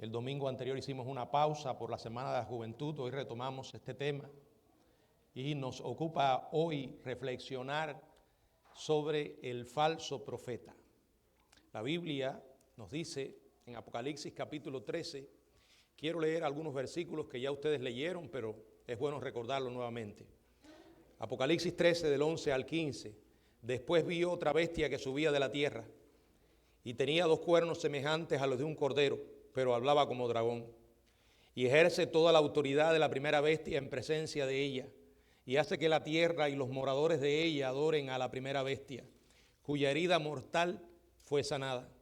El domingo anterior hicimos una pausa por la Semana de la Juventud. Hoy retomamos este tema y nos ocupa hoy reflexionar sobre el falso profeta. La Biblia nos dice en Apocalipsis capítulo 13, quiero leer algunos versículos que ya ustedes leyeron, pero es bueno recordarlo nuevamente. Apocalipsis 13 del 11 al 15. Después vi otra bestia que subía de la tierra y tenía 2 cuernos semejantes a los de un cordero, pero hablaba como dragón. Y ejerce toda la autoridad de la primera bestia en presencia de ella, y hace que la tierra y los moradores de ella adoren a la primera bestia, cuya herida mortal fue sanada.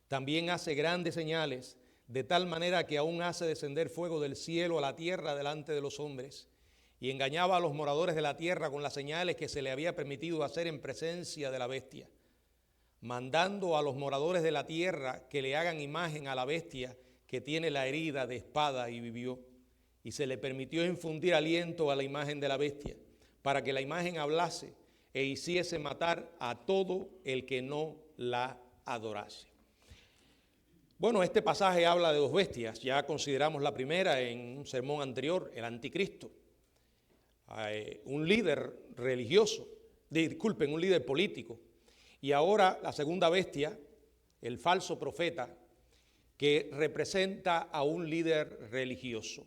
También hace grandes señales, de tal manera que aún hace descender fuego del cielo a la tierra delante de los hombres, y engañaba a los moradores de la tierra con las señales que se le había permitido hacer en presencia de la bestia, mandando a los moradores de la tierra que le hagan imagen a la bestia que tiene la herida de espada y vivió. Y se le permitió infundir aliento a la imagen de la bestia, para que la imagen hablase e hiciese matar a todo el que no la adorase. Bueno, este pasaje habla de 2 bestias. Ya consideramos la primera en un sermón anterior, el anticristo. Un líder religioso, un líder político. Y ahora la segunda bestia, el falso profeta, que representa a un líder religioso.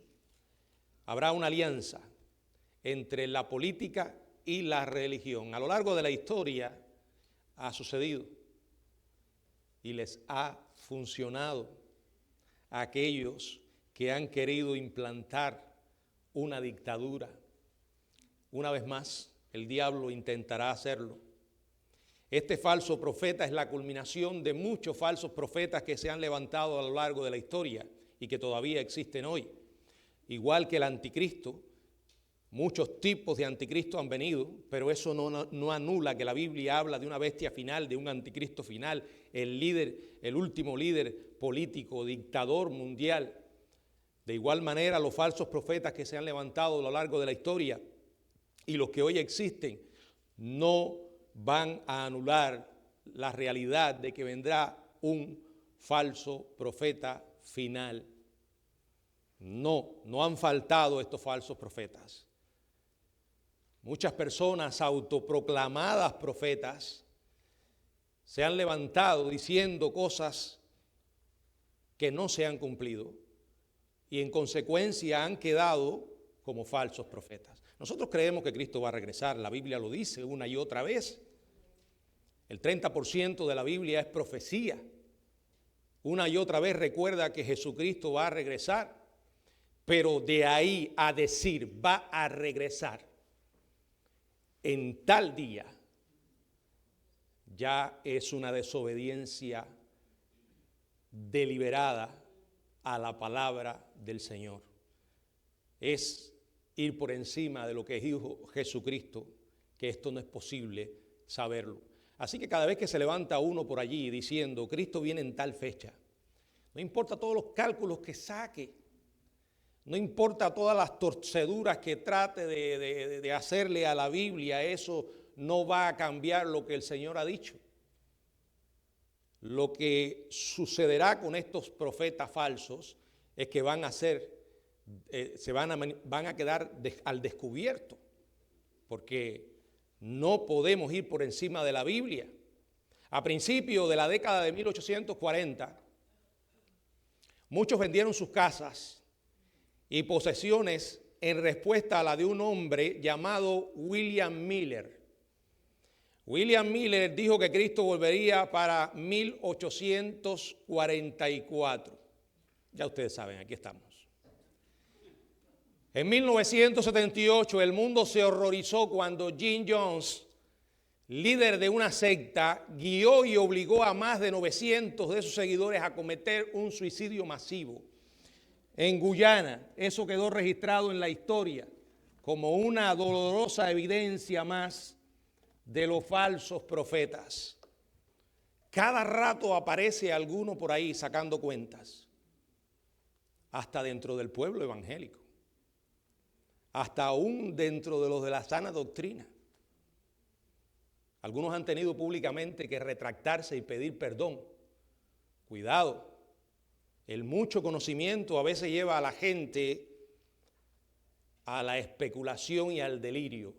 Habrá una alianza entre la política y la religión. A lo largo de la historia ha sucedido y les ha funcionado a aquellos que han querido implantar una dictadura. Una vez más, el diablo intentará hacerlo. Este falso profeta es la culminación de muchos falsos profetas que se han levantado a lo largo de la historia y que todavía existen hoy. Igual que el anticristo, muchos tipos de anticristo han venido, pero eso no anula que la Biblia habla de una bestia final, de un anticristo final, el último líder político, dictador mundial. De igual manera, los falsos profetas que se han levantado a lo largo de la historia y los que hoy existen no van a anular la realidad de que vendrá un falso profeta final. No han faltado estos falsos profetas. Muchas personas autoproclamadas profetas se han levantado diciendo cosas que no se han cumplido y en consecuencia han quedado como falsos profetas. Nosotros creemos que Cristo va a regresar, la Biblia lo dice una y otra vez. El 30% de la Biblia es profecía. Una y otra vez recuerda que Jesucristo va a regresar, pero de ahí a decir va a regresar en tal día, ya es una desobediencia deliberada a la palabra del Señor. Es ir por encima de lo que dijo Jesucristo, que esto no es posible saberlo. Así que cada vez que se levanta uno por allí diciendo Cristo viene en tal fecha, no importa todos los cálculos que saque, no importa todas las torceduras que trate de hacerle a la Biblia, eso no va a cambiar lo que el Señor ha dicho. Lo que sucederá con estos profetas falsos es que van a quedar al descubierto, porque no podemos ir por encima de la Biblia. A principios de la década de 1840, muchos vendieron sus casas y posesiones en respuesta a la de un hombre llamado William Miller. William Miller dijo que Cristo volvería para 1844. Ya ustedes saben, aquí estamos. En 1978 el mundo se horrorizó cuando Jim Jones, líder de una secta, guió y obligó a más de 900 de sus seguidores a cometer un suicidio masivo. En Guyana, eso quedó registrado en la historia como una dolorosa evidencia más de los falsos profetas. Cada rato aparece alguno por ahí sacando cuentas, hasta dentro del pueblo evangélico, hasta aún dentro de los de la sana doctrina. Algunos han tenido públicamente que retractarse y pedir perdón. Cuidado, El mucho conocimiento a veces lleva a la gente a la especulación y al delirio.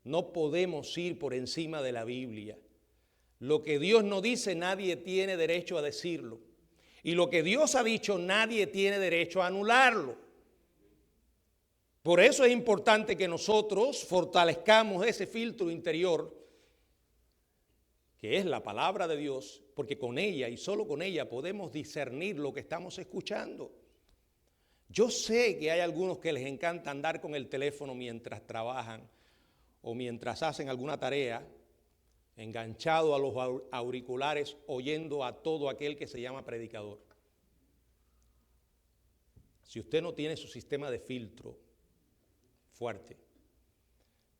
No podemos ir por encima de la Biblia. Lo que Dios no dice, nadie tiene derecho a decirlo. Y lo que Dios ha dicho, nadie tiene derecho a anularlo. Por eso es importante que nosotros fortalezcamos ese filtro interior, que es la palabra de Dios, porque con ella y solo con ella podemos discernir lo que estamos escuchando. Yo sé que hay algunos que les encanta andar con el teléfono mientras trabajan o mientras hacen alguna tarea, enganchado a los auriculares, oyendo a todo aquel que se llama predicador. Si usted no tiene su sistema de filtro fuerte,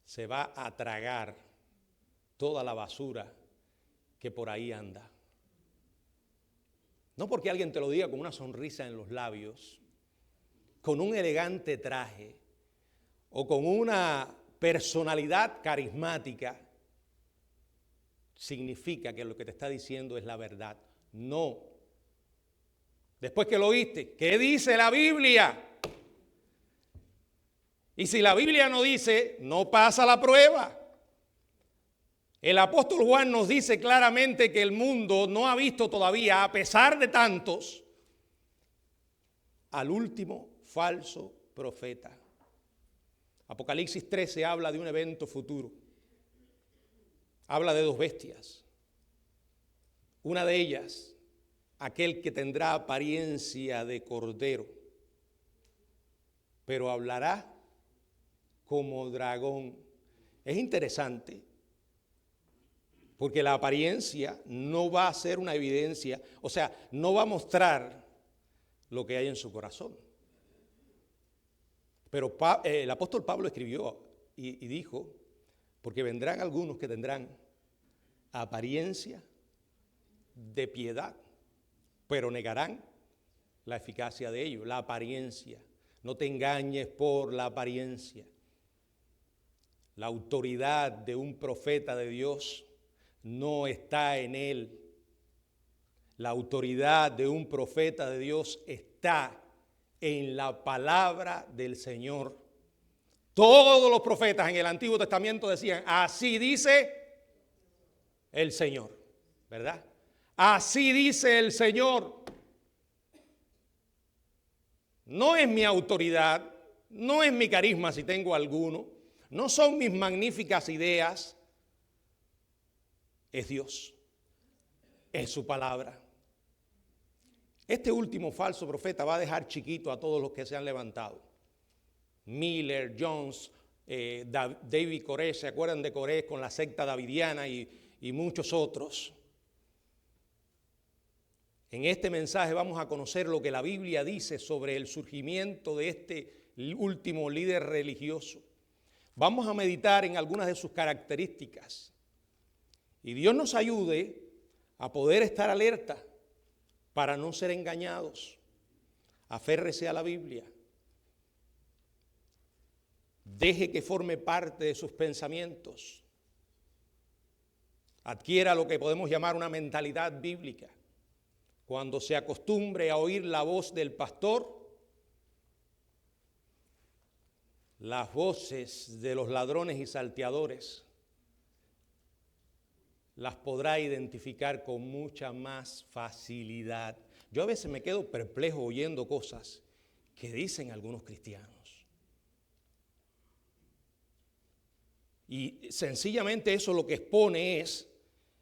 se va a tragar toda la basura que por ahí anda. No porque alguien te lo diga con una sonrisa en los labios, con un elegante traje o con una personalidad carismática, significa que lo que te está diciendo es la verdad. No. Después que lo oíste, ¿qué dice la Biblia? Y si la Biblia no dice, no pasa la prueba. El apóstol Juan nos dice claramente que el mundo no ha visto todavía, a pesar de tantos, al último falso profeta. Apocalipsis 13 habla de un evento futuro. Habla de dos bestias. Una de ellas, aquel que tendrá apariencia de cordero, pero hablará como dragón. Es interesante, porque la apariencia no va a ser una evidencia, o sea, no va a mostrar lo que hay en su corazón. Pero el apóstol Pablo escribió y dijo, porque vendrán algunos que tendrán apariencia de piedad, pero negarán la eficacia de ello, la apariencia. No te engañes por la apariencia. La autoridad de un profeta de Dios no está en él. La autoridad de un profeta de Dios está en la palabra del Señor. Todos los profetas en el Antiguo Testamento decían, así dice el Señor, ¿verdad? Así dice el Señor. No es mi autoridad, no es mi carisma si tengo alguno, no son mis magníficas ideas, es Dios, es su palabra. Este último falso profeta va a dejar chiquito a todos los que se han levantado. Miller, Jones, David Koresh, ¿se acuerdan de Koresh con la secta davidiana y muchos otros? En este mensaje vamos a conocer lo que la Biblia dice sobre el surgimiento de este último líder religioso. Vamos a meditar en algunas de sus características. Y Dios nos ayude a poder estar alerta para no ser engañados. Aférrese a la Biblia. Deje que forme parte de sus pensamientos. Adquiera lo que podemos llamar una mentalidad bíblica. Cuando se acostumbre a oír la voz del pastor, las voces de los ladrones y salteadores las podrá identificar con mucha más facilidad. Yo a veces me quedo perplejo oyendo cosas que dicen algunos cristianos. Y sencillamente eso lo que expone es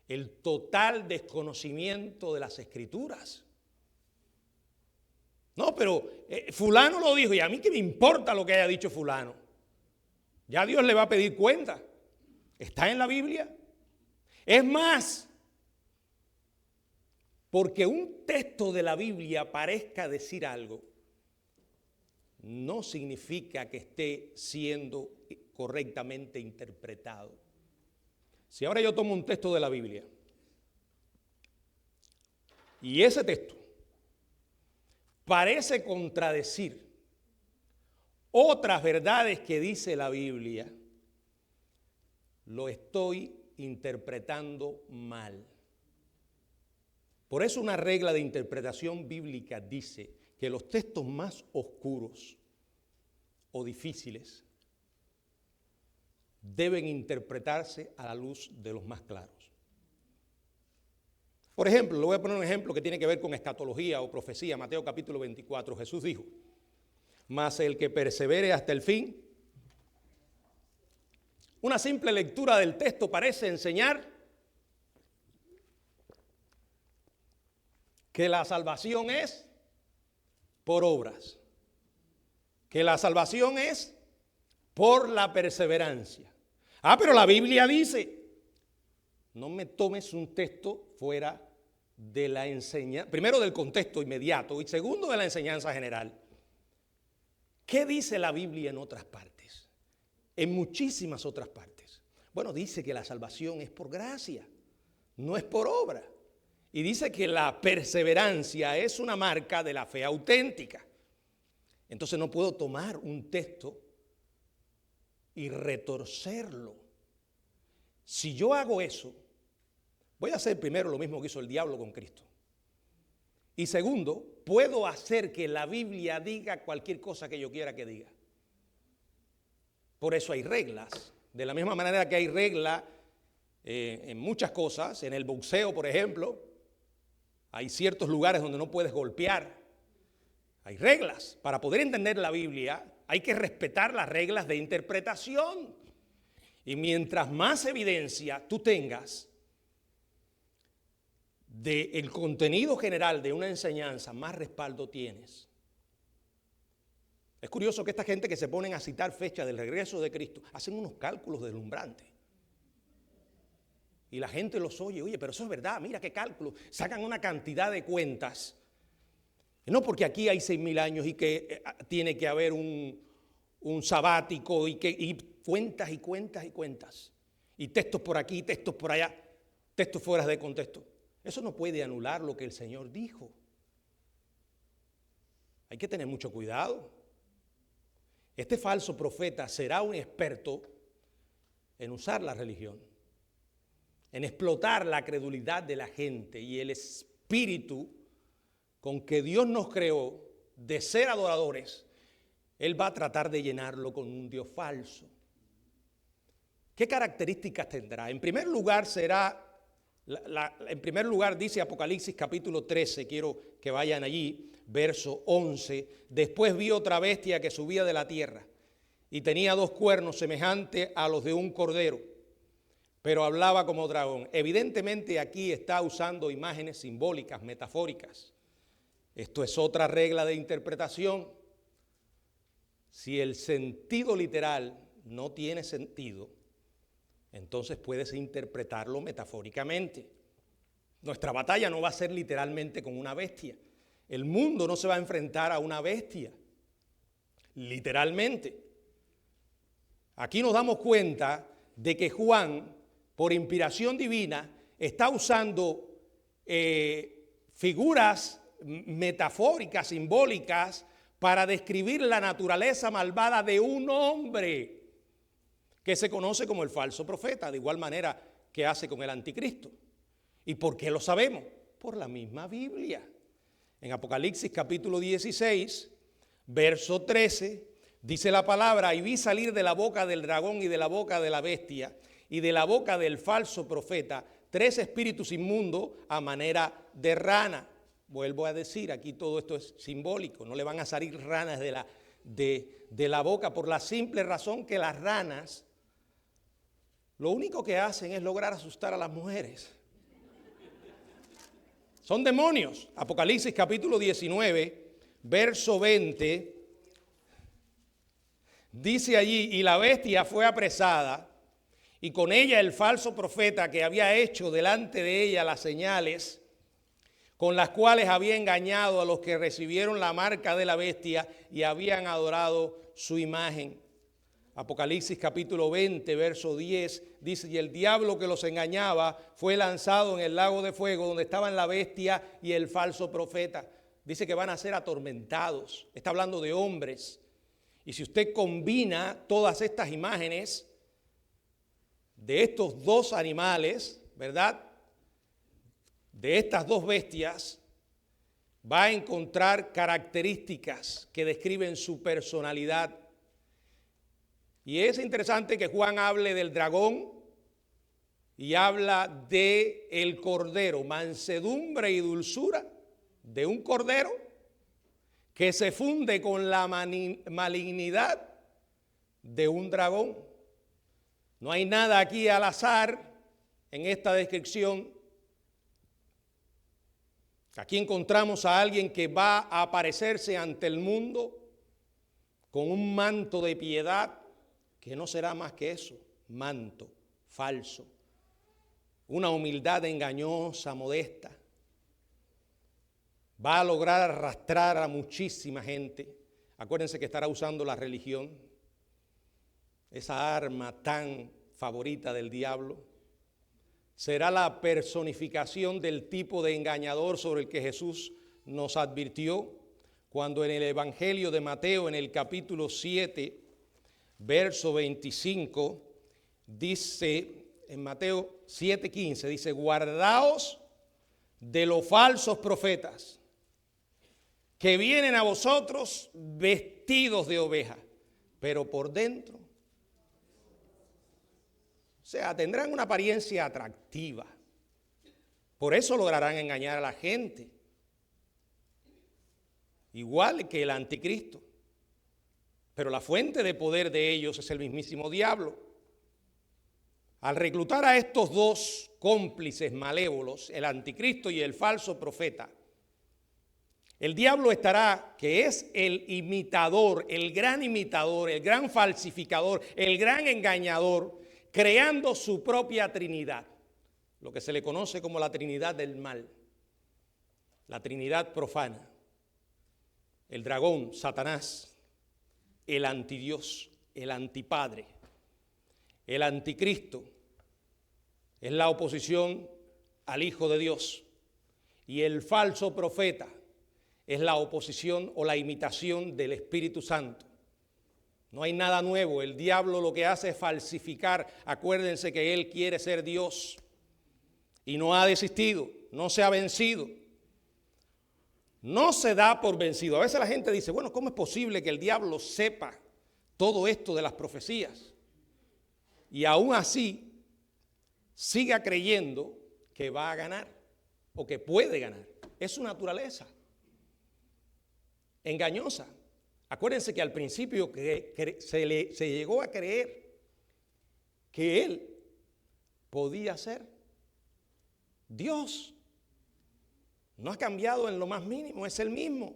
el total desconocimiento de las Escrituras. No, pero fulano lo dijo y a mí qué me importa lo que haya dicho fulano. Ya Dios le va a pedir cuenta. ¿Está en la Biblia? Es más, porque un texto de la Biblia parezca decir algo, no significa que esté siendo correctamente interpretado. Si ahora yo tomo un texto de la Biblia y ese texto parece contradecir otras verdades que dice la Biblia, lo estoy interpretando mal. Por eso una regla de interpretación bíblica dice que los textos más oscuros o difíciles deben interpretarse a la luz de los más claros. Por ejemplo, le voy a poner un ejemplo que tiene que ver con escatología o profecía. Mateo capítulo 24, Jesús dijo: mas el que persevere hasta el fin. Una simple lectura del texto parece enseñar que la salvación es por obras, que la salvación es por la perseverancia. Pero la Biblia dice, no me tomes un texto fuera de la enseñanza, primero del contexto inmediato y segundo de la enseñanza general. ¿Qué dice la Biblia en otras partes? En muchísimas otras partes. Bueno, dice que la salvación es por gracia, no es por obra. Y dice que la perseverancia es una marca de la fe auténtica. Entonces no puedo tomar un texto y retorcerlo. Si yo hago eso, voy a hacer primero lo mismo que hizo el diablo con Cristo. Y segundo, puedo hacer que la Biblia diga cualquier cosa que yo quiera que diga. Por eso hay reglas. De la misma manera que hay reglas en muchas cosas, en el boxeo, por ejemplo, hay ciertos lugares donde no puedes golpear. Hay reglas. Para poder entender la Biblia hay que respetar las reglas de interpretación. Y mientras más evidencia tú tengas del contenido general de una enseñanza, más respaldo tienes. Es curioso que esta gente que se ponen a citar fecha del regreso de Cristo, hacen unos cálculos deslumbrantes. Y la gente los oye, pero eso es verdad, mira qué cálculo. Sacan una cantidad de cuentas. No porque aquí hay 6.000 años y que tiene que haber un sabático y cuentas y cuentas y cuentas. Y textos por aquí, textos por allá, textos fuera de contexto. Eso no puede anular lo que el Señor dijo. Hay que tener mucho cuidado. Este falso profeta será un experto en usar la religión, en explotar la credulidad de la gente y el espíritu con que Dios nos creó de ser adoradores. Él va a tratar de llenarlo con un Dios falso. ¿Qué características tendrá? En primer lugar dice Apocalipsis capítulo 13, quiero que vayan allí, verso 11, después vi otra bestia que subía de la tierra y tenía 2 cuernos semejantes a los de un cordero, pero hablaba como dragón. Evidentemente aquí está usando imágenes simbólicas, metafóricas. Esto es otra regla de interpretación. Si el sentido literal no tiene sentido, entonces puedes interpretarlo metafóricamente. Nuestra batalla no va a ser literalmente con una bestia. El mundo no se va a enfrentar a una bestia, literalmente. Aquí nos damos cuenta de que Juan, por inspiración divina, está usando figuras metafóricas, simbólicas, para describir la naturaleza malvada de un hombre que se conoce como el falso profeta, de igual manera que hace con el anticristo. ¿Y por qué lo sabemos? Por la misma Biblia. En Apocalipsis capítulo 16, verso 13, dice la palabra: y vi salir de la boca del dragón y de la boca de la bestia y de la boca del falso profeta 3 espíritus inmundos a manera de rana. Vuelvo a decir, aquí todo esto es simbólico, no le van a salir ranas de la boca por la simple razón que las ranas lo único que hacen es lograr asustar a las mujeres. Son demonios. Apocalipsis capítulo 19, verso 20, dice allí: y la bestia fue apresada, y con ella el falso profeta que había hecho delante de ella las señales con las cuales había engañado a los que recibieron la marca de la bestia y habían adorado su imagen. Apocalipsis capítulo 20, verso 10, dice: y el diablo que los engañaba fue lanzado en el lago de fuego donde estaban la bestia y el falso profeta. Dice que van a ser atormentados. Está hablando de hombres. Y si usted combina todas estas imágenes de estos 2 animales, ¿verdad?, de estas dos bestias va a encontrar características que describen su personalidad. Y es interesante que Juan hable del dragón y habla de el cordero, mansedumbre y dulzura de un cordero que se funde con la malignidad de un dragón. No hay nada aquí al azar en esta descripción. Aquí encontramos a alguien que va a aparecerse ante el mundo con un manto de piedad que no será más que eso, manto falso, una humildad engañosa, modesta. Va a lograr arrastrar a muchísima gente. Acuérdense que estará usando la religión, esa arma tan favorita del diablo. Será la personificación del tipo de engañador sobre el que Jesús nos advirtió cuando en el Evangelio de Mateo, en el capítulo 7, verso 25, dice, en Mateo 7:15, dice, guardaos de los falsos profetas que vienen a vosotros vestidos de oveja, pero por dentro, o sea, tendrán una apariencia atractiva. Por eso lograrán engañar a la gente. Igual que el anticristo. Pero la fuente de poder de ellos es el mismísimo diablo. Al reclutar a estos dos cómplices malévolos, el anticristo y el falso profeta, el diablo estará, que es el imitador, el gran falsificador, el gran engañador, creando su propia trinidad, lo que se le conoce como la trinidad del mal, la trinidad profana, el dragón, Satanás, el antidios, el antipadre, el anticristo, es la oposición al Hijo de Dios, y el falso profeta es la oposición o la imitación del Espíritu Santo. No hay nada nuevo, el diablo lo que hace es falsificar. Acuérdense que él quiere ser Dios y no ha desistido, no se ha vencido, no se da por vencido. A veces la gente dice, bueno, ¿cómo es posible que el diablo sepa todo esto de las profecías y aún así siga creyendo que va a ganar o que puede ganar? Es su naturaleza engañosa. Acuérdense que al principio se llegó a creer que él podía ser Dios. No ha cambiado en lo más mínimo, es el mismo.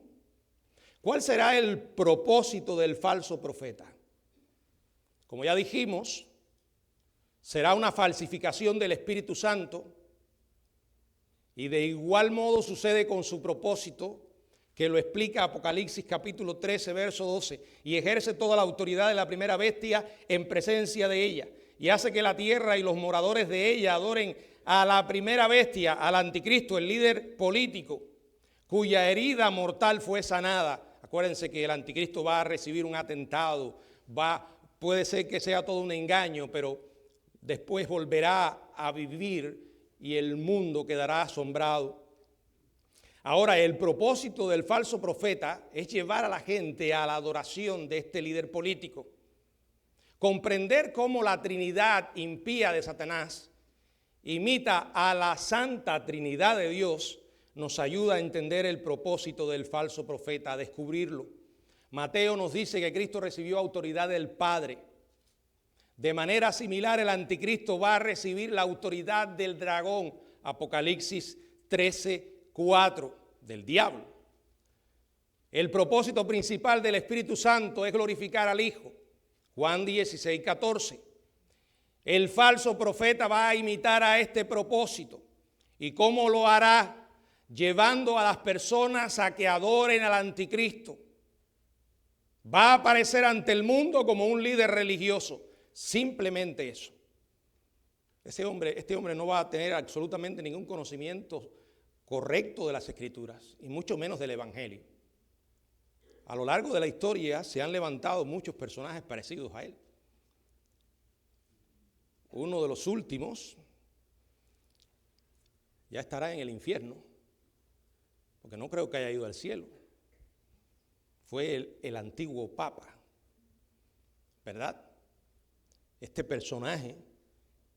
¿Cuál será el propósito del falso profeta? Como ya dijimos, será una falsificación del Espíritu Santo, y de igual modo sucede con su propósito, que lo explica Apocalipsis capítulo 13, verso 12, y ejerce toda la autoridad de la primera bestia en presencia de ella, y hace que la tierra y los moradores de ella adoren a la primera bestia, al anticristo, el líder político, cuya herida mortal fue sanada. Acuérdense que el anticristo va a recibir un atentado, puede ser que sea todo un engaño, pero después volverá a vivir y el mundo quedará asombrado. Ahora, el propósito del falso profeta es llevar a la gente a la adoración de este líder político. Comprender cómo la Trinidad impía de Satanás imita a la Santa Trinidad de Dios nos ayuda a entender el propósito del falso profeta, a descubrirlo. Mateo nos dice que Cristo recibió autoridad del Padre. De manera similar, el anticristo va a recibir la autoridad del dragón, Apocalipsis 13:4, del diablo. El propósito principal del Espíritu Santo es glorificar al Hijo, Juan 16:14. El falso profeta va a imitar a este propósito. ¿Y cómo lo hará? Llevando a las personas a que adoren al anticristo. Va a aparecer ante el mundo como un líder religioso. Simplemente eso. Este hombre no va a tener absolutamente ningún conocimiento correcto de las Escrituras, y mucho menos del Evangelio. A lo largo de la historia se han levantado muchos personajes parecidos a él. Uno de los últimos, ya estará en el infierno, porque no creo que haya ido al cielo. Fue el antiguo Papa, ¿verdad? Este personaje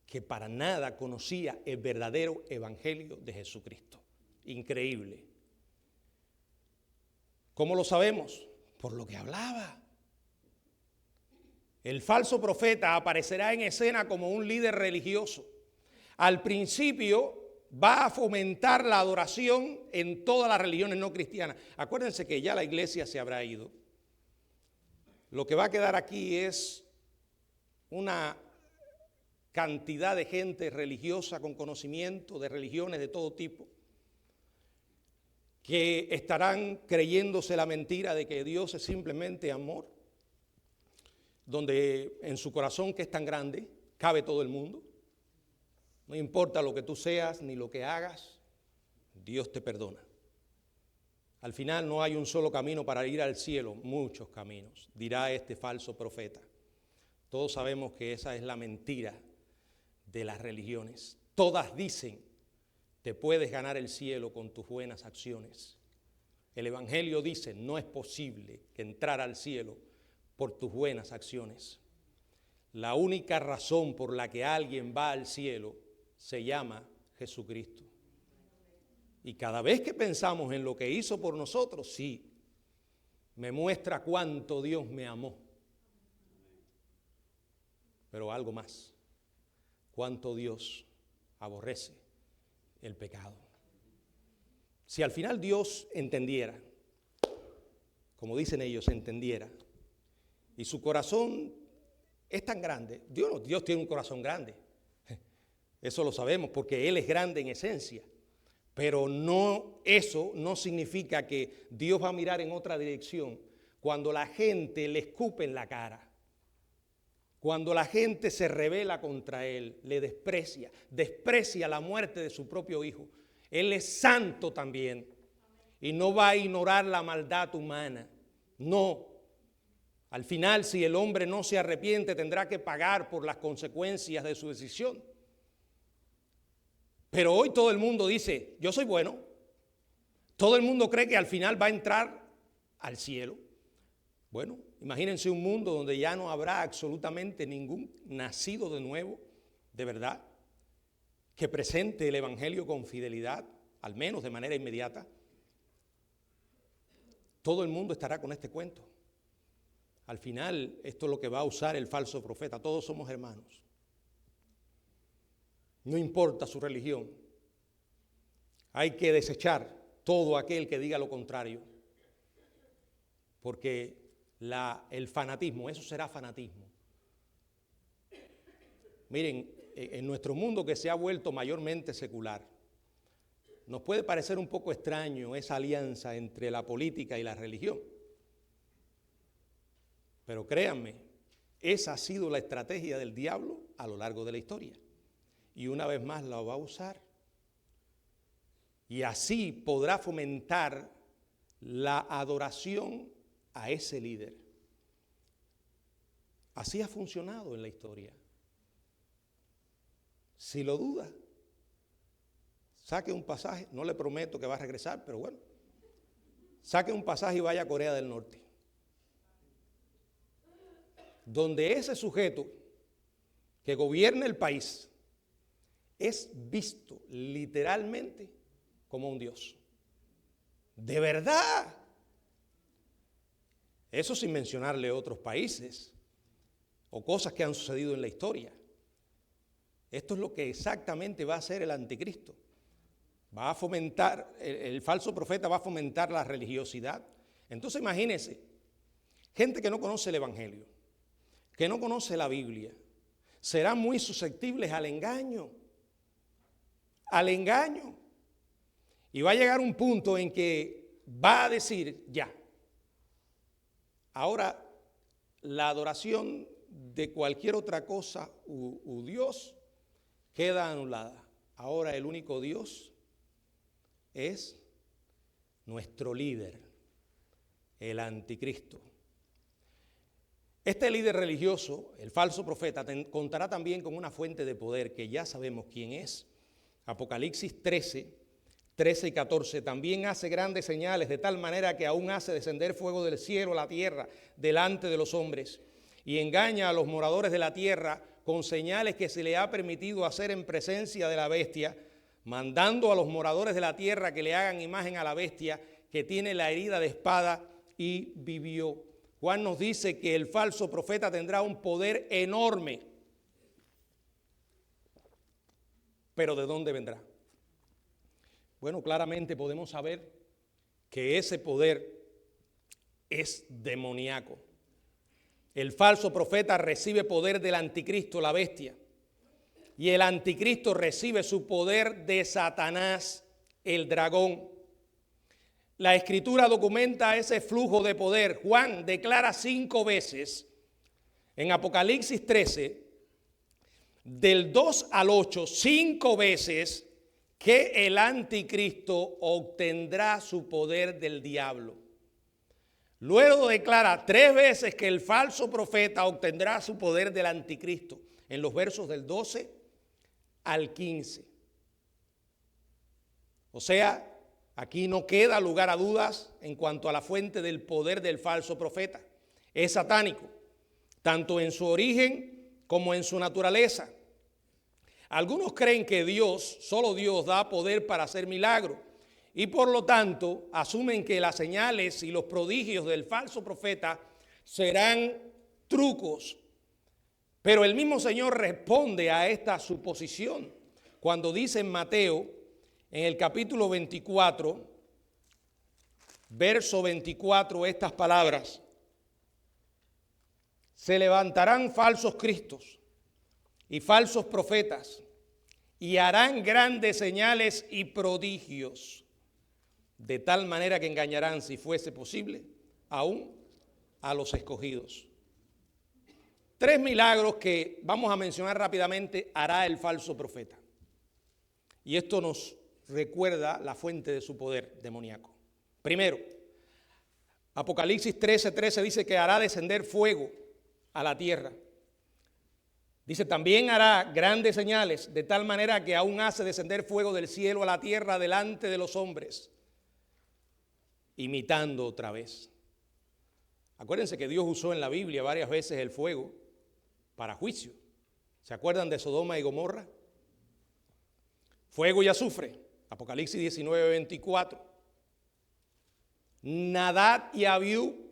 que para nada conocía el verdadero evangelio de Jesucristo. Increíble. ¿Cómo lo sabemos? Por lo que hablaba. El falso profeta aparecerá en escena como un líder religioso. Al principio va a fomentar la adoración en todas las religiones no cristianas. Acuérdense que ya la iglesia se habrá ido. Lo que va a quedar aquí es una cantidad de gente religiosa con conocimiento de religiones de todo tipo, que estarán creyéndose la mentira de que Dios es simplemente amor, donde en su corazón, que es tan grande, cabe todo el mundo. No importa lo que tú seas ni lo que hagas, Dios te perdona. Al final no hay un solo camino para ir al cielo, muchos caminos, dirá este falso profeta. Todos sabemos que esa es la mentira de las religiones. Todas dicen, te puedes ganar el cielo con tus buenas acciones. El Evangelio dice, no es posible que entrar al cielo por tus buenas acciones. La única razón por la que alguien va al cielo se llama Jesucristo. Y cada vez que pensamos en lo que hizo por nosotros, sí, me muestra cuánto Dios me amó. Pero algo más, cuánto Dios aborrece el pecado. Si al final Dios entendiera, como dicen ellos, entendiera, y su corazón es tan grande, Dios tiene un corazón grande, eso lo sabemos porque Él es grande en esencia, pero eso no significa que Dios va a mirar en otra dirección cuando la gente le escupe en la cara. Cuando la gente se rebela contra Él, le desprecia la muerte de su propio Hijo. Él es santo también y no va a ignorar la maldad humana. No. Al final, si el hombre no se arrepiente, tendrá que pagar por las consecuencias de su decisión. Pero hoy todo el mundo dice, yo soy bueno. Todo el mundo cree que al final va a entrar al cielo. Bueno, imagínense un mundo donde ya no habrá absolutamente ningún nacido de nuevo, de verdad, que presente el Evangelio con fidelidad, al menos de manera inmediata. Todo el mundo estará con este cuento. Al final, esto es lo que va a usar el falso profeta. Todos somos hermanos. No importa su religión. Hay que desechar todo aquel que diga lo contrario. Porque el fanatismo, eso será fanatismo. Miren, en nuestro mundo que se ha vuelto mayormente secular, nos puede parecer un poco extraño esa alianza entre la política y la religión. Pero créanme, esa ha sido la estrategia del diablo a lo largo de la historia. Y una vez más la va a usar. Y así podrá fomentar la adoración a ese líder. Así ha funcionado en la historia. Si lo duda, saque un pasaje, no le prometo que va a regresar, pero bueno, saque un pasaje y vaya a Corea del Norte, donde ese sujeto que gobierna el país es visto literalmente como un dios. De verdad. Eso sin mencionarle otros países o cosas que han sucedido en la historia. Esto es lo que exactamente va a hacer el anticristo. Va a fomentar, el falso profeta va a fomentar la religiosidad. Entonces imagínense, gente que no conoce el Evangelio, que no conoce la Biblia, serán muy susceptibles al engaño. Al engaño. Y va a llegar un punto en que va a decir, ya, ahora la adoración de cualquier otra cosa u Dios queda anulada. Ahora el único Dios es nuestro líder, el anticristo. Este líder religioso, el falso profeta, contará también con una fuente de poder que ya sabemos quién es. Apocalipsis 13 y 14, también hace grandes señales, de tal manera que aún hace descender fuego del cielo a la tierra delante de los hombres, y engaña a los moradores de la tierra con señales que se le ha permitido hacer en presencia de la bestia, mandando a los moradores de la tierra que le hagan imagen a la bestia que tiene la herida de espada y vivió. Juan nos dice que el falso profeta tendrá un poder enorme. ¿Pero de dónde vendrá? Bueno, claramente podemos saber que ese poder es demoníaco. El falso profeta recibe poder del anticristo, la bestia. Y el anticristo recibe su poder de Satanás, el dragón. La Escritura documenta ese flujo de poder. Juan declara 5 veces en Apocalipsis 13, del 2 al 8, 5 veces que el anticristo obtendrá su poder del diablo. Luego declara 3 veces que el falso profeta obtendrá su poder del anticristo, en los versos del 12 al 15. O sea, aquí no queda lugar a dudas en cuanto a la fuente del poder del falso profeta. Es satánico, tanto en su origen como en su naturaleza. Algunos creen que Dios, solo Dios, da poder para hacer milagros y por lo tanto asumen que las señales y los prodigios del falso profeta serán trucos. Pero el mismo Señor responde a esta suposición cuando dice en Mateo, en el capítulo 24, verso 24, estas palabras: se levantarán falsos cristos y falsos profetas y harán grandes señales y prodigios, de tal manera que engañarán, si fuese posible, aún a los escogidos. 3 milagros que vamos a mencionar rápidamente hará el falso profeta. Y esto nos recuerda la fuente de su poder demoníaco. Primero, Apocalipsis 13 dice que hará descender fuego a la tierra. Dice, también hará grandes señales, de tal manera que aún hace descender fuego del cielo a la tierra delante de los hombres, imitando otra vez. Acuérdense que Dios usó en la Biblia varias veces el fuego para juicio. ¿Se acuerdan de Sodoma y Gomorra? Fuego y azufre, Apocalipsis 19, 24. Nadab y Abiú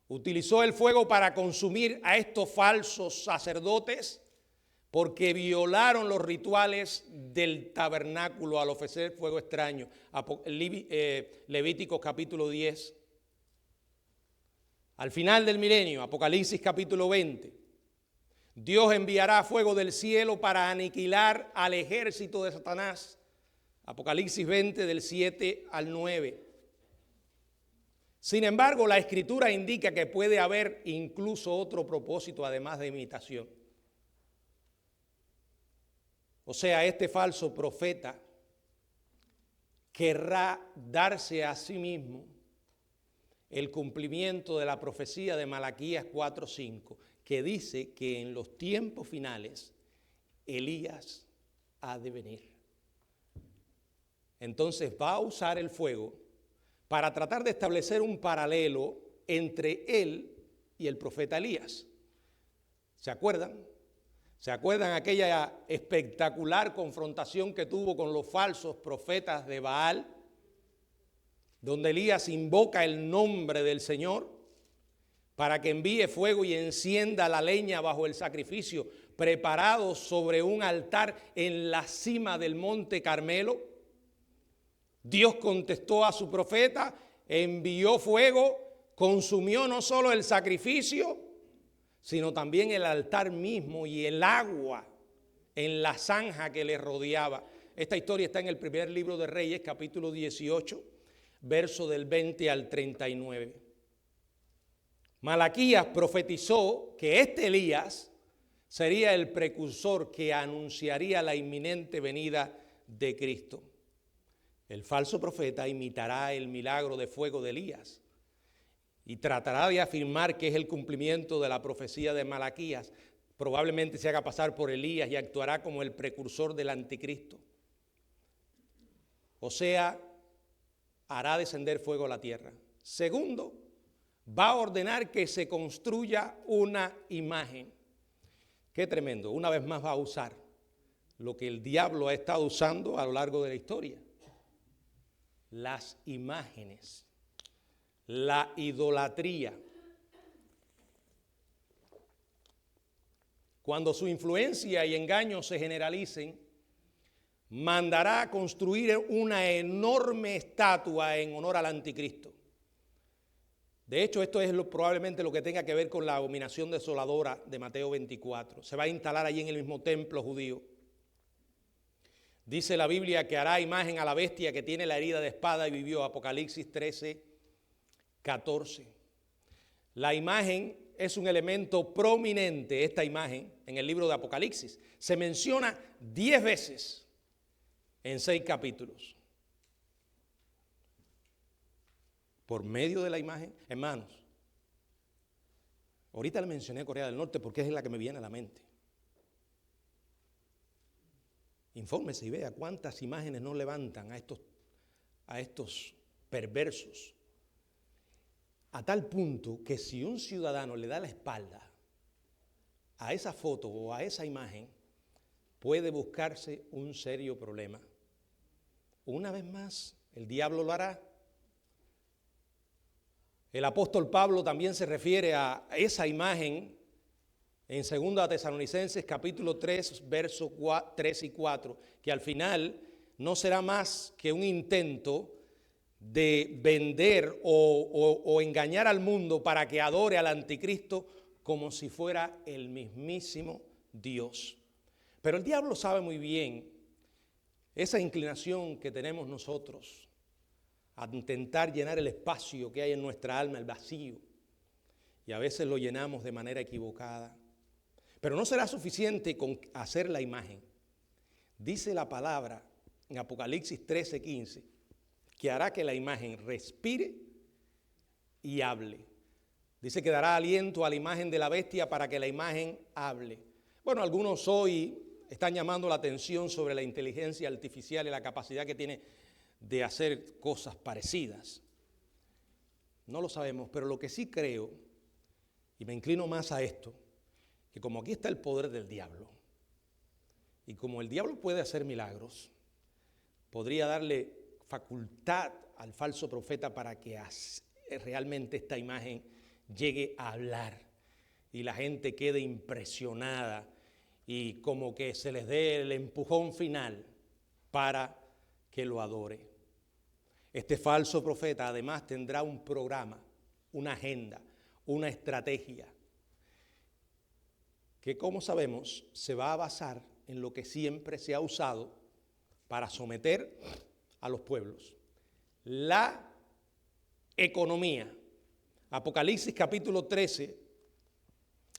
utilizó el fuego para consumir a estos falsos sacerdotes porque violaron los rituales del tabernáculo al ofrecer fuego extraño. Levíticos capítulo 10. Al final del milenio, Apocalipsis capítulo 20, Dios enviará fuego del cielo para aniquilar al ejército de Satanás. Apocalipsis 20 del 7 al 9. Sin embargo, la Escritura indica que puede haber incluso otro propósito además de imitación. O sea, este falso profeta querrá darse a sí mismo el cumplimiento de la profecía de Malaquías 4:5, que dice que en los tiempos finales Elías ha de venir. Entonces va a usar el fuego para tratar de establecer un paralelo entre él y el profeta Elías. ¿Se acuerdan? ¿Se acuerdan aquella espectacular confrontación que tuvo con los falsos profetas de Baal, donde Elías invoca el nombre del Señor para que envíe fuego y encienda la leña bajo el sacrificio preparado sobre un altar en la cima del monte Carmelo? Dios contestó a su profeta, envió fuego, consumió no solo el sacrificio, sino también el altar mismo y el agua en la zanja que le rodeaba. Esta historia está en el primer libro de Reyes, capítulo 18, verso del 20 al 39. Malaquías profetizó que este Elías sería el precursor que anunciaría la inminente venida de Cristo. El falso profeta imitará el milagro de fuego de Elías y tratará de afirmar que es el cumplimiento de la profecía de Malaquías. Probablemente se haga pasar por Elías y actuará como el precursor del anticristo. O sea, hará descender fuego a la tierra. Segundo, va a ordenar que se construya una imagen. Qué tremendo. Una vez más va a usar lo que el diablo ha estado usando a lo largo de la historia. Las imágenes, la idolatría. Cuando su influencia y engaños se generalicen, mandará a construir una enorme estatua en honor al anticristo. De hecho, esto es probablemente lo que tenga que ver con la abominación desoladora de Mateo 24. Se va a instalar allí en el mismo templo judío. Dice la Biblia que hará imagen a la bestia que tiene la herida de espada y vivió. Apocalipsis 13, 14. La imagen es un elemento prominente, esta imagen, en el libro de Apocalipsis. Se menciona 10 veces en 6 capítulos. Por medio de la imagen, hermanos, ahorita le mencioné Corea del Norte porque es la que me viene a la mente. Infórmese y vea cuántas imágenes no levantan a estos perversos, a tal punto que si un ciudadano le da la espalda a esa foto o a esa imagen, puede buscarse un serio problema. Una vez más, el diablo lo hará. El apóstol Pablo también se refiere a esa imagen en 2 Tesalonicenses capítulo 3, versos 3 y 4, que al final no será más que un intento de vender o engañar al mundo para que adore al anticristo como si fuera el mismísimo Dios. Pero el diablo sabe muy bien esa inclinación que tenemos nosotros a intentar llenar el espacio que hay en nuestra alma, el vacío, y a veces lo llenamos de manera equivocada. Pero no será suficiente con hacer la imagen. Dice la palabra en Apocalipsis 13:15 que hará que la imagen respire y hable. Dice que dará aliento a la imagen de la bestia para que la imagen hable. Bueno, algunos hoy están llamando la atención sobre la inteligencia artificial y la capacidad que tiene de hacer cosas parecidas. No lo sabemos, pero lo que sí creo, y me inclino más a esto, que como aquí está el poder del diablo, y como el diablo puede hacer milagros, podría darle facultad al falso profeta para que realmente esta imagen llegue a hablar y la gente quede impresionada y como que se les dé el empujón final para que lo adore. Este falso profeta además tendrá un programa, una agenda, una estrategia que, como sabemos, se va a basar en lo que siempre se ha usado para someter a los pueblos: la economía. Apocalipsis capítulo 13,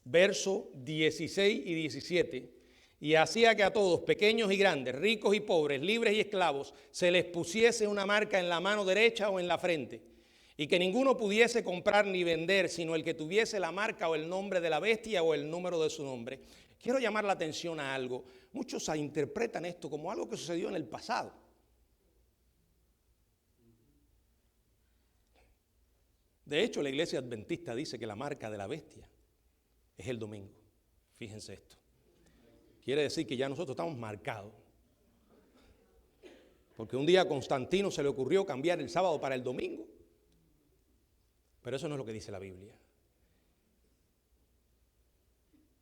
versos 16 y 17. Y hacía que a todos, pequeños y grandes, ricos y pobres, libres y esclavos, se les pusiese una marca en la mano derecha o en la frente, y que ninguno pudiese comprar ni vender, sino el que tuviese la marca o el nombre de la bestia o el número de su nombre. Quiero llamar la atención a algo. Muchos interpretan esto como algo que sucedió en el pasado. De hecho, la iglesia adventista dice que la marca de la bestia es el domingo. Fíjense esto. Quiere decir que ya nosotros estamos marcados. Porque un día a Constantino se le ocurrió cambiar el sábado para el domingo. Pero eso no es lo que dice la Biblia.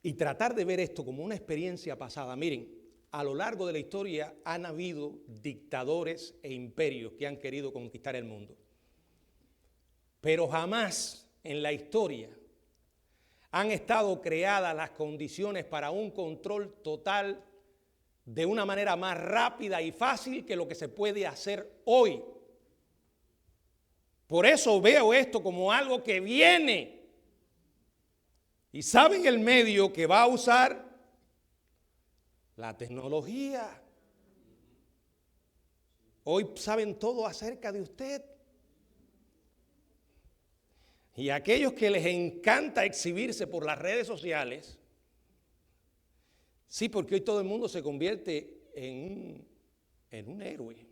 Y tratar de ver esto como una experiencia pasada. Miren, a lo largo de la historia han habido dictadores e imperios que han querido conquistar el mundo. Pero jamás en la historia han estado creadas las condiciones para un control total de una manera más rápida y fácil que lo que se puede hacer hoy. Por eso veo esto como algo que viene. ¿Y saben el medio que va a usar? La tecnología. Hoy saben todo acerca de usted. Y aquellos que les encanta exhibirse por las redes sociales, sí, porque hoy todo el mundo se convierte en un héroe.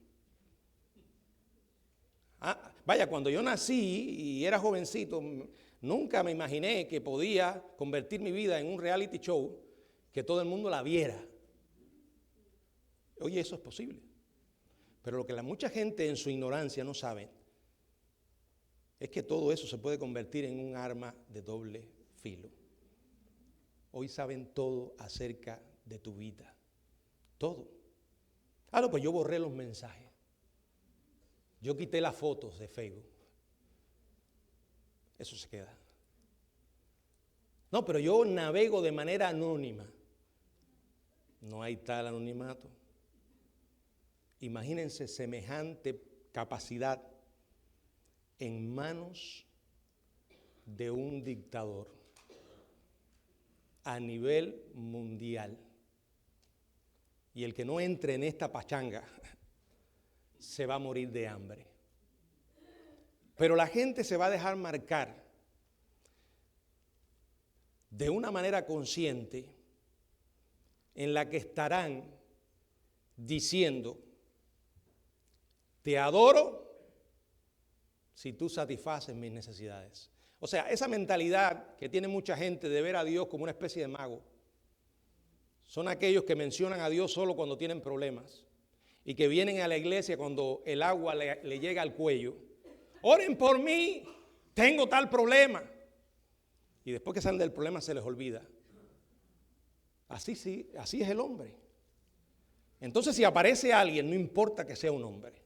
Vaya, cuando yo nací y era jovencito, nunca me imaginé que podía convertir mi vida en un reality show que todo el mundo la viera. Oye, eso es posible. Pero lo que mucha gente en su ignorancia no sabe es que todo eso se puede convertir en un arma de doble filo. Hoy saben todo acerca de tu vida. Todo. No, pues yo borré los mensajes. Yo quité las fotos de Facebook. Eso se queda. No, pero yo navego de manera anónima. No hay tal anonimato. Imagínense semejante capacidad en manos de un dictador a nivel mundial. Y el que no entre en esta pachanga se va a morir de hambre. Pero la gente se va a dejar marcar de una manera consciente en la que estarán diciendo: te adoro si tú satisfaces mis necesidades. O sea, esa mentalidad que tiene mucha gente de ver a Dios como una especie de mago, son aquellos que mencionan a Dios solo cuando tienen problemas y que vienen a la iglesia cuando el agua le llega al cuello. Oren por mí, tengo tal problema. Y después que salen del problema se les olvida. Así es el hombre. Entonces, si aparece alguien, no importa que sea un hombre,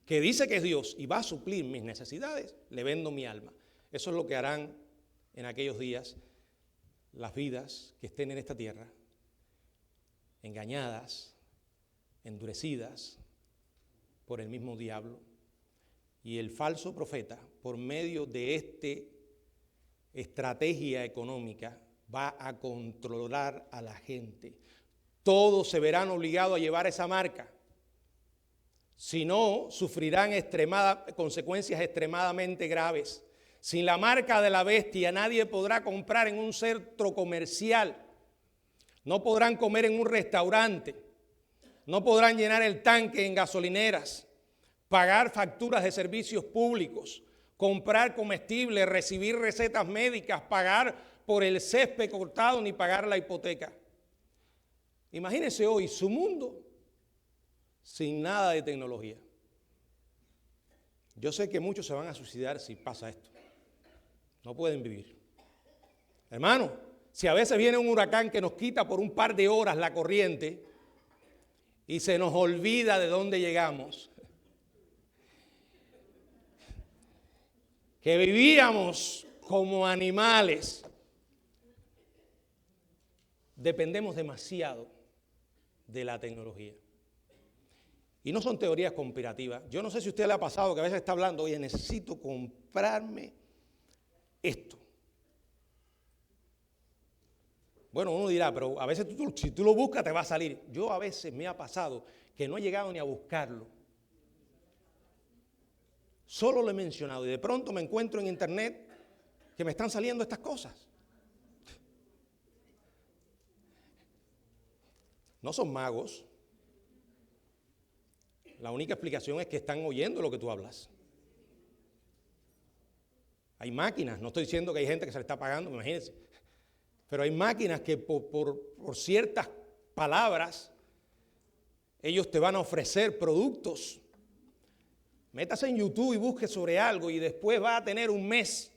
que dice que es Dios y va a suplir mis necesidades, le vendo mi alma. Eso es lo que harán en aquellos días las vidas que estén en esta tierra, engañadas, endurecidas por el mismo diablo. Y el falso profeta, por medio de esta estrategia económica, va a controlar a la gente. Todos se verán obligados a llevar esa marca. Si no, sufrirán consecuencias extremadamente graves. Sin la marca de la bestia, nadie podrá comprar en un centro comercial. No podrán comer en un restaurante. No podrán llenar el tanque en gasolineras, pagar facturas de servicios públicos, comprar comestibles, recibir recetas médicas, pagar por el césped cortado, ni pagar la hipoteca. Imagínense hoy su mundo sin nada de tecnología. Yo sé que muchos se van a suicidar si pasa esto. No pueden vivir. Hermano, si a veces viene un huracán que nos quita por un par de horas la corriente y se nos olvida de dónde llegamos, que vivíamos como animales, dependemos demasiado de la tecnología. Y no son teorías conspirativas. Yo no sé si a usted le ha pasado que a veces está hablando: oye, necesito comprarme esto. Bueno, uno dirá, pero a veces si tú lo buscas te va a salir. Yo a veces me ha pasado que no he llegado ni a buscarlo. Solo lo he mencionado y de pronto me encuentro en internet que me están saliendo estas cosas. No son magos. La única explicación es que están oyendo lo que tú hablas. Hay máquinas, no estoy diciendo que hay gente que se le está pagando, imagínense, pero hay máquinas que por ciertas palabras ellos te van a ofrecer productos. Métase en YouTube y busque sobre algo y después va a tener un mes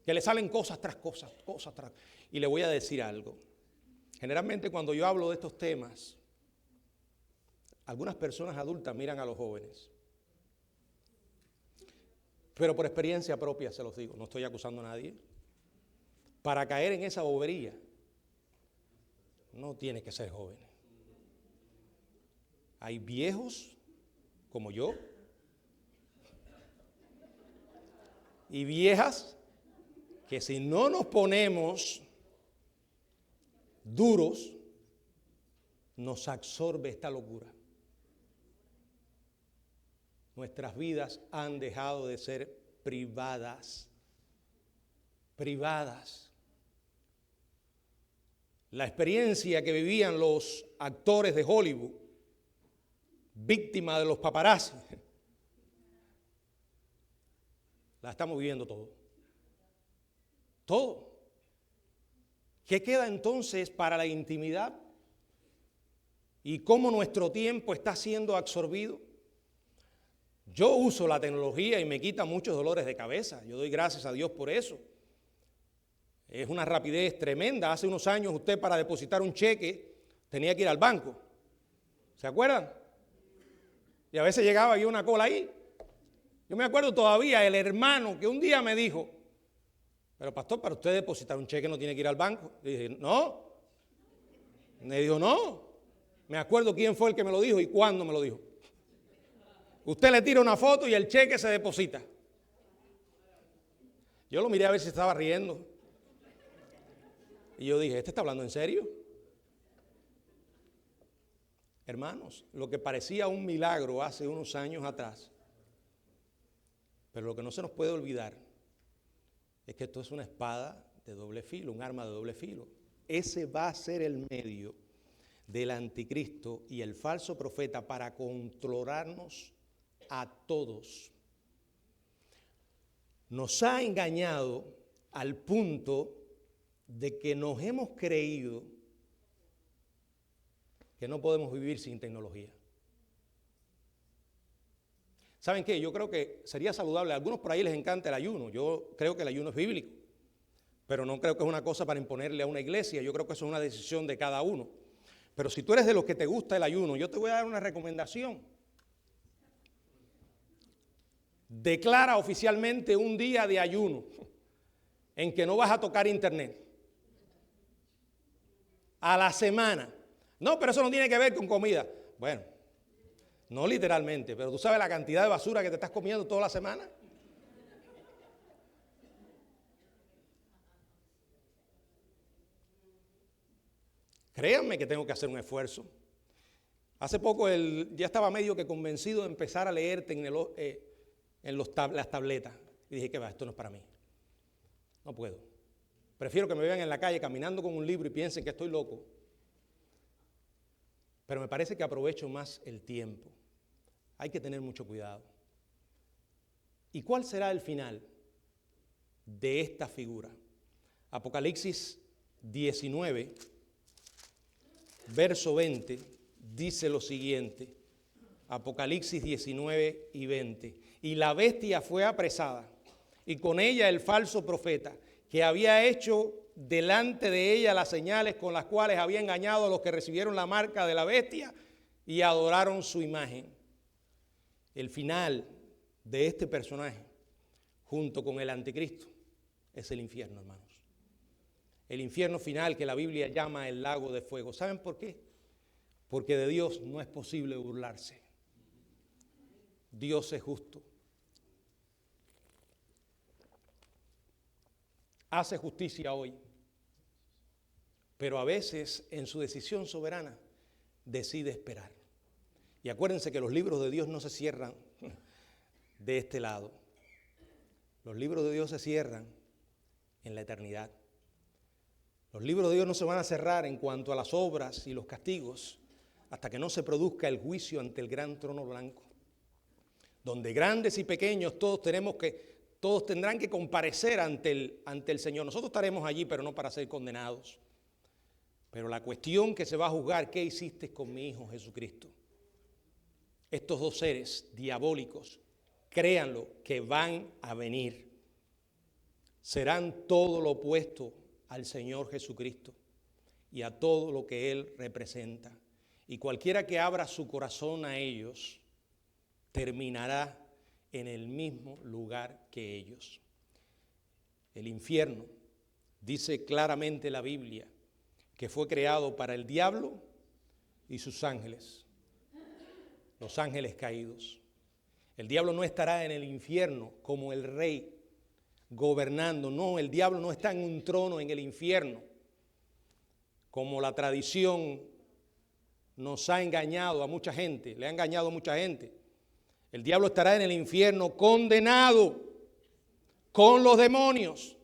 que le salen cosas tras cosas tras. Y le voy a decir algo. Generalmente cuando yo hablo de estos temas, algunas personas adultas miran a los jóvenes. Pero por experiencia propia se los digo, no estoy acusando a nadie. Para caer en esa bobería, no tiene que ser joven. Hay viejos como yo y viejas que si no nos ponemos duros, nos absorbe esta locura. Nuestras vidas han dejado de ser privadas. La experiencia que vivían los actores de Hollywood, víctimas de los paparazzi, La estamos viviendo todo. Todo. ¿Qué queda entonces para la intimidad? ¿Y cómo nuestro tiempo está siendo absorbido? Yo uso la tecnología y me quita muchos dolores de cabeza. Yo doy gracias a Dios por eso. Es una rapidez tremenda. Hace unos años usted para depositar un cheque tenía que ir al banco. ¿Se acuerdan? Y a veces llegaba y una cola ahí. Yo me acuerdo todavía el hermano que un día me dijo, pero pastor, para usted depositar un cheque no tiene que ir al banco. Le dije, no. Me dijo, no. Me acuerdo quién fue el que me lo dijo y cuándo me lo dijo. Usted le tira una foto y el cheque se deposita. Yo lo miré a ver si estaba riendo. Y yo dije, ¿este está hablando en serio? Hermanos, lo que parecía un milagro hace unos años atrás, pero lo que no se nos puede olvidar es que esto es una espada de doble filo, un arma de doble filo. Ese va a ser el medio del anticristo y el falso profeta para controlarnos a todos. Nos ha engañado al punto de que nos hemos creído que no podemos vivir sin tecnología. ¿Saben qué? Yo creo que sería saludable. A algunos por ahí les encanta el ayuno. Yo creo que el ayuno es bíblico, pero no creo que es una cosa para imponerle a una iglesia. Yo creo que eso es una decisión de cada uno. Pero si tú eres de los que te gusta el ayuno, yo te voy a dar una recomendación. Declara oficialmente un día de ayuno en que no vas a tocar internet. A la semana. No, pero eso no tiene que ver con comida. Bueno, no literalmente, pero tú sabes la cantidad de basura que te estás comiendo toda la semana. Créanme que tengo que hacer un esfuerzo. Hace poco ya estaba medio que convencido de empezar a leer en las tabletas. Y dije, ¿qué va? Esto no es para mí. No puedo. Prefiero que me vean en la calle caminando con un libro y piensen que estoy loco. Pero me parece que aprovecho más el tiempo. Hay que tener mucho cuidado. ¿Y cuál será el final de esta figura? Apocalipsis 19, verso 20, dice lo siguiente. Apocalipsis 19 y 20. Y la bestia fue apresada, y con ella el falso profeta, que había hecho delante de ella las señales con las cuales había engañado a los que recibieron la marca de la bestia y adoraron su imagen. El final de este personaje, junto con el anticristo, es el infierno, hermanos. El infierno final que la Biblia llama el lago de fuego. ¿Saben por qué? Porque de Dios no es posible burlarse. Dios es justo. Hace justicia hoy, pero a veces en su decisión soberana decide esperar. Y acuérdense que los libros de Dios no se cierran de este lado. Los libros de Dios se cierran en la eternidad. Los libros de Dios no se van a cerrar en cuanto a las obras y los castigos hasta que no se produzca el juicio ante el gran trono blanco, donde grandes y pequeños todos tendrán que comparecer ante el Señor. Nosotros estaremos allí, pero no para ser condenados. Pero la cuestión que se va a juzgar, ¿qué hiciste con mi Hijo Jesucristo? Estos dos seres diabólicos, créanlo, que van a venir. Serán todo lo opuesto al Señor Jesucristo y a todo lo que Él representa. Y cualquiera que abra su corazón a ellos, terminará en el mismo lugar que ellos. El infierno, dice claramente la Biblia, que fue creado para el diablo y sus ángeles, los ángeles caídos. El diablo no estará en el infierno como el rey gobernando. No, el diablo no está en un trono en el infierno, como la tradición nos ha engañado a mucha gente, le ha engañado a mucha gente. El diablo estará en el infierno condenado con los demonios,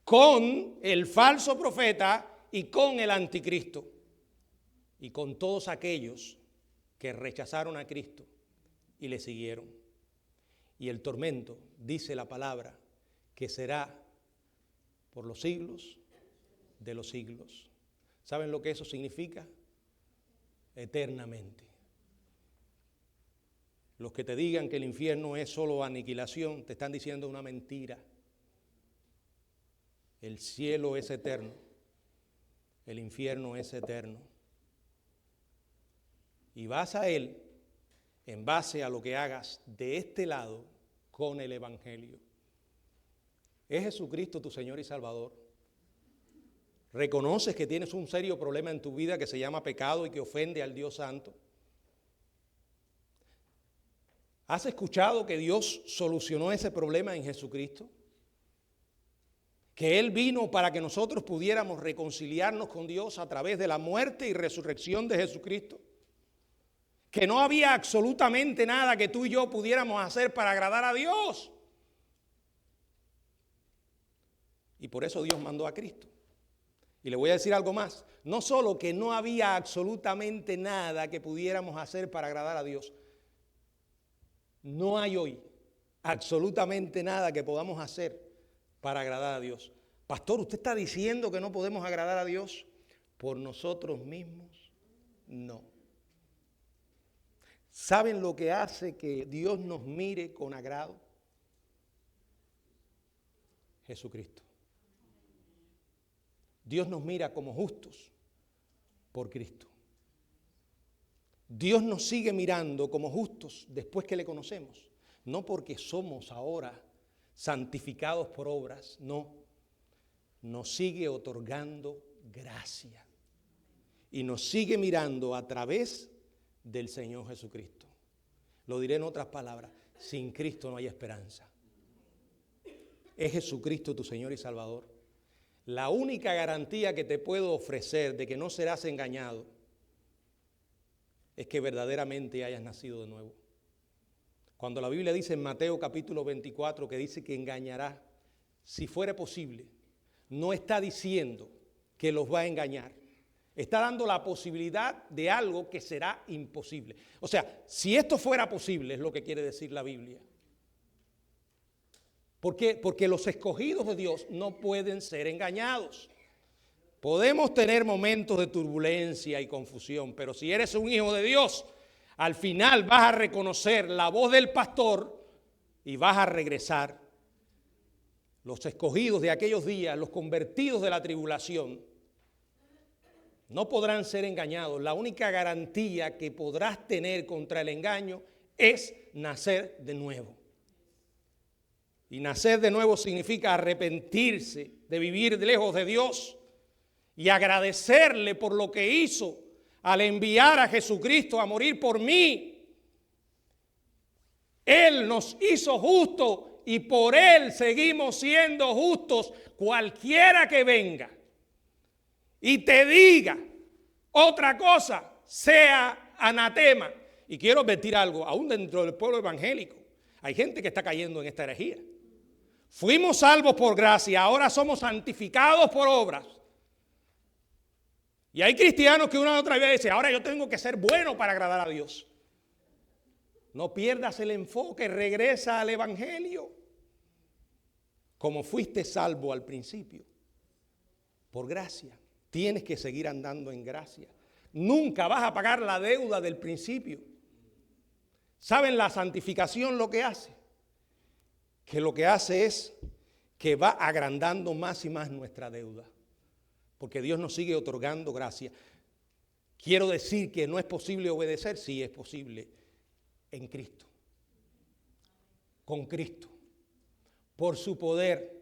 con el falso profeta y con el anticristo y con todos aquellos que rechazaron a Cristo y le siguieron. y el tormento, dice la palabra, que será por los siglos de los siglos. ¿Saben lo que eso significa? Eternamente. Los que te digan que el infierno es solo aniquilación, te están diciendo una mentira. El cielo es eterno, el infierno es eterno. Y vas a Él en base a lo que hagas de este lado con el Evangelio. ¿Es Jesucristo tu Señor y Salvador? ¿Reconoces que tienes un serio problema en tu vida que se llama pecado y que ofende al Dios Santo? ¿Has escuchado que Dios solucionó ese problema en Jesucristo? Que Él vino para que nosotros pudiéramos reconciliarnos con Dios a través de la muerte y resurrección de Jesucristo. Que no había absolutamente nada que tú y yo pudiéramos hacer para agradar a Dios. Y por eso Dios mandó a Cristo. Y le voy a decir algo más. No solo que no había absolutamente nada que pudiéramos hacer para agradar a Dios. No hay hoy absolutamente nada que podamos hacer para agradar a Dios. Pastor, ¿usted está diciendo que no podemos agradar a Dios por nosotros mismos? No. ¿Saben lo que hace que Dios nos mire con agrado? Jesucristo. Dios nos mira como justos por Cristo. Dios nos sigue mirando como justos después que le conocemos. No porque somos ahora santificados por obras, no. Nos sigue otorgando gracia. Y nos sigue mirando a través del Señor Jesucristo. Lo diré en otras palabras, sin Cristo no hay esperanza. ¿Es Jesucristo tu Señor y Salvador? La única garantía que te puedo ofrecer de que no serás engañado es que verdaderamente hayas nacido de nuevo. Cuando la Biblia dice en Mateo capítulo 24 que dice que engañará, si fuera posible, no está diciendo que los va a engañar. Está dando la posibilidad de algo que será imposible. O sea, si esto fuera posible, es lo que quiere decir la Biblia. ¿Por qué? Porque los escogidos de Dios no pueden ser engañados. Podemos tener momentos de turbulencia y confusión, pero si eres un hijo de Dios, al final vas a reconocer la voz del pastor y vas a regresar. Los escogidos de aquellos días, los convertidos de la tribulación, no podrán ser engañados. La única garantía que podrás tener contra el engaño es nacer de nuevo. Y nacer de nuevo significa arrepentirse de vivir lejos de Dios y agradecerle por lo que hizo al enviar a Jesucristo a morir por mí. Él nos hizo justos y por Él seguimos siendo justos, cualquiera que venga y te diga otra cosa, sea anatema. Y quiero advertir algo, aún dentro del pueblo evangélico, hay gente que está cayendo en esta herejía. Fuimos salvos por gracia, ahora somos santificados por obras. Y hay cristianos que una y otra vez dicen, ahora yo tengo que ser bueno para agradar a Dios. No pierdas el enfoque, regresa al evangelio. Como fuiste salvo al principio, por gracia, tienes que seguir andando en gracia. Nunca vas a pagar la deuda del principio. ¿Saben la santificación lo que hace? Que lo que hace es que va agrandando más y más nuestra deuda. Porque Dios nos sigue otorgando gracia. Quiero decir que no es posible obedecer, sí es posible en Cristo. Con Cristo. Por su poder,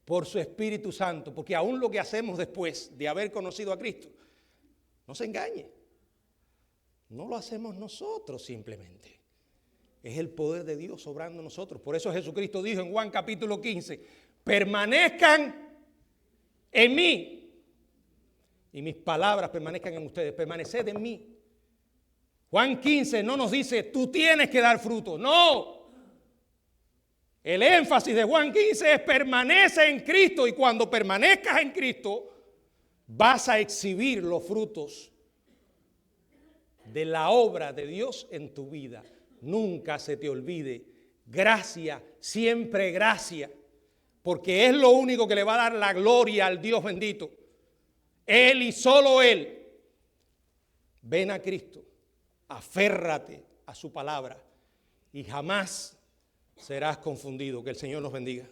por su Espíritu Santo. Porque aún lo que hacemos después de haber conocido a Cristo, no se engañe. No lo hacemos nosotros simplemente. Es el poder de Dios obrando en nosotros. Por eso Jesucristo dijo en Juan capítulo 15, permanezcan en mí y mis palabras permanezcan en ustedes. Permaneced en mí. Juan 15 no nos dice, tú tienes que dar fruto. No. El énfasis de Juan 15 es permanece en Cristo y cuando permanezcas en Cristo vas a exhibir los frutos de la obra de Dios en tu vida. Nunca se te olvide gracia, siempre gracia, porque es lo único que le va a dar la gloria al Dios bendito. Él y solo Él. Ven a Cristo, aférrate a su palabra y jamás serás confundido. Que el Señor nos bendiga.